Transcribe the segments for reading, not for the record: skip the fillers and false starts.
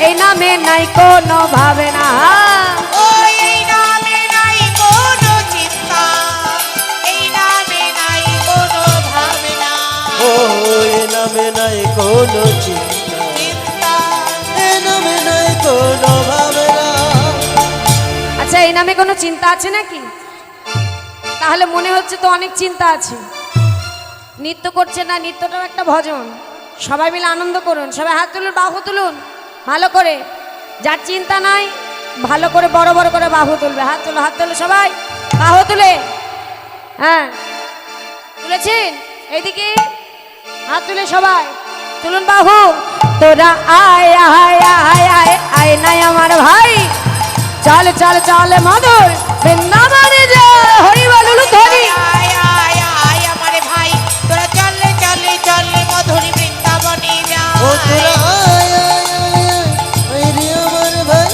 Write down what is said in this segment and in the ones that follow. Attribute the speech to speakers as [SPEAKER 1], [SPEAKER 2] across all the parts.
[SPEAKER 1] এই নামে নাই কোনো ভাবনা,
[SPEAKER 2] এই নামে নাই কোনো চিন্তা, এই নামে নাই কোনো ভাবনা,
[SPEAKER 3] এই নামে নাই কোনো চিন্তা, এই নামে নাই কোনো ভাবনা।
[SPEAKER 1] আচ্ছা এই নামে কোনো চিন্তা আছে নাকি? তাহলে মনে হচ্ছে তো অনেক চিন্তা আছে। নৃত্য করছে না, নৃত্যটাও একটা ভজন। সবাই মিলে আনন্দ করুন, সবাই হাত তুলুন, বাহু তুলুন ভালো করে। যার চিন্তা নাই ভালো করে বড় বড় করে বাহু তুলবে। হাত তুলো, হাত তুলো সবাই, বাহু তুলে। হ্যাঁ তুলেছেন? এইদিকে হাত তুলে সবাই তুলুন বাহু। তোরা আয় আয় আয় আয় আয় নাই আমার ভাই, চল চল চল মধুর বৃন্দাবনে যা। হরি বলুন ধরি।
[SPEAKER 2] আয় আয় আয় আমার ভাই, তোরা চলে চলে চলে মধুর বৃন্দাবনে যা।
[SPEAKER 3] ও তোরা আয় আয় আয় আয় রে আমার ভাই,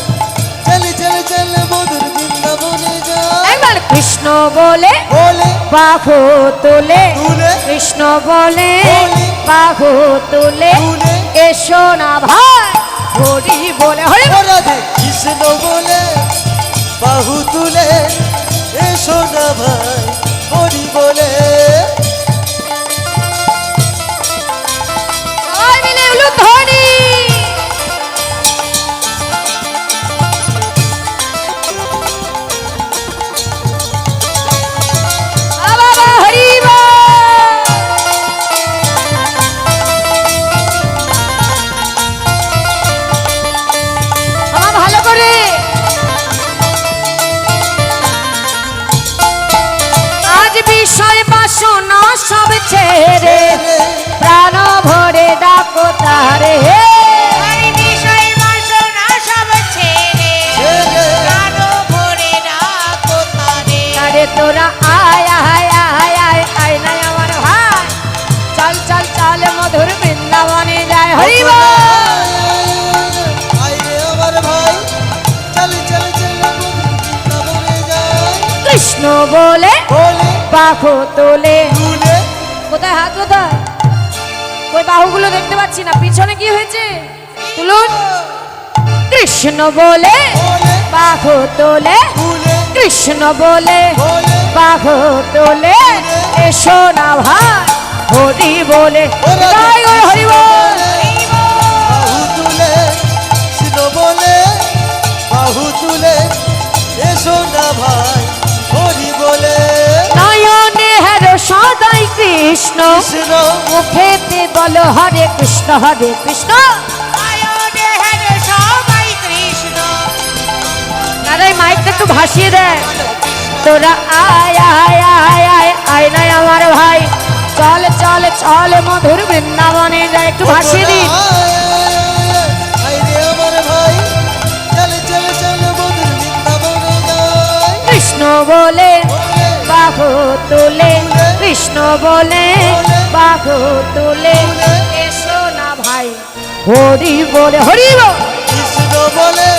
[SPEAKER 3] চলে চলে চলে মধুর বৃন্দাবনে যা।
[SPEAKER 1] একবার কৃষ্ণ বলে
[SPEAKER 3] বলে
[SPEAKER 1] বাহু তুলে,
[SPEAKER 3] তুলে,
[SPEAKER 1] কৃষ্ণ বলে
[SPEAKER 3] বলে,
[SPEAKER 1] বাহু তুলে,
[SPEAKER 3] তুলে,
[SPEAKER 1] এসো না ভাই হরি বলে। হরি বল।
[SPEAKER 3] রাধে কৃষ্ণ বলে বাহু তুলে, এসো না ভাই হরি বলে।
[SPEAKER 1] সবাই মিলে বলুন ধরি। বাবা হরি বল। আমার ভালো করে আজ বিষয় বাসনা সব ছেড়ে প্রাণ ভরে ডাকো তারে।
[SPEAKER 2] আর বিষয় বাসনা সব ছেড়ে প্রাণ ভরে ডাকো তারে।
[SPEAKER 1] তারে তোরা আয় আয় আয় আয় আয় নাই আমার ভাই, চল চল চল মধুর বৃন্দাবনে যায়। হরি বল।
[SPEAKER 3] আয় রে আমার ভাই, চলে চলে চলে মধুর বৃন্দাবনে যাই।
[SPEAKER 1] কৃষ্ণ বলে
[SPEAKER 3] বলে
[SPEAKER 1] বাহু তোলে।
[SPEAKER 3] তুলে,
[SPEAKER 1] কোথায় হাত, কোথায় ওই বাহুগুলো দেখতে পাচ্ছি না, পিছনে কি হয়েছে তুলুন। কৃষ্ণ বলে
[SPEAKER 3] বলে,
[SPEAKER 1] বাহু তোলে,
[SPEAKER 3] তুলে,
[SPEAKER 1] কৃষ্ণ বলে
[SPEAKER 3] বলে,
[SPEAKER 1] বাহু তোলে, এসো না ভাই হরি বলে। জয় গুরু হরি বল।
[SPEAKER 3] বাহু তুলে, কৃষ্ণ বলে বাহু তুলে, এসো না ভাই হরি বলে।
[SPEAKER 1] নয়নে হেরো সদাই কৃষ্ণ,
[SPEAKER 3] কৃষ্ণ
[SPEAKER 1] মুখেতে বলো হরে কৃষ্ণ হরে কৃষ্ণ।
[SPEAKER 2] আয়োনে হেরে সবাই কৃষ্ণ।
[SPEAKER 1] দাদা এই মাইকটা একটু ভাসিয়ে দেয়। তোরা আয় আয় আয় আয় আয় নাই আমার ভাই, চল চল চল মধুর বৃন্দাবনে যায়। একটু ভাসিয়ে দিন।
[SPEAKER 3] আয় রে আমার ভাই, চলে চলে চলে মধুর বৃন্দাবনে যাই।
[SPEAKER 1] কৃষ্ণ বলে বাহু তুলে, কৃষ্ণ বলে বাহু তুলে, এসো না ভাই হরি বলে। হরি বল।
[SPEAKER 3] কৃষ্ণ বলে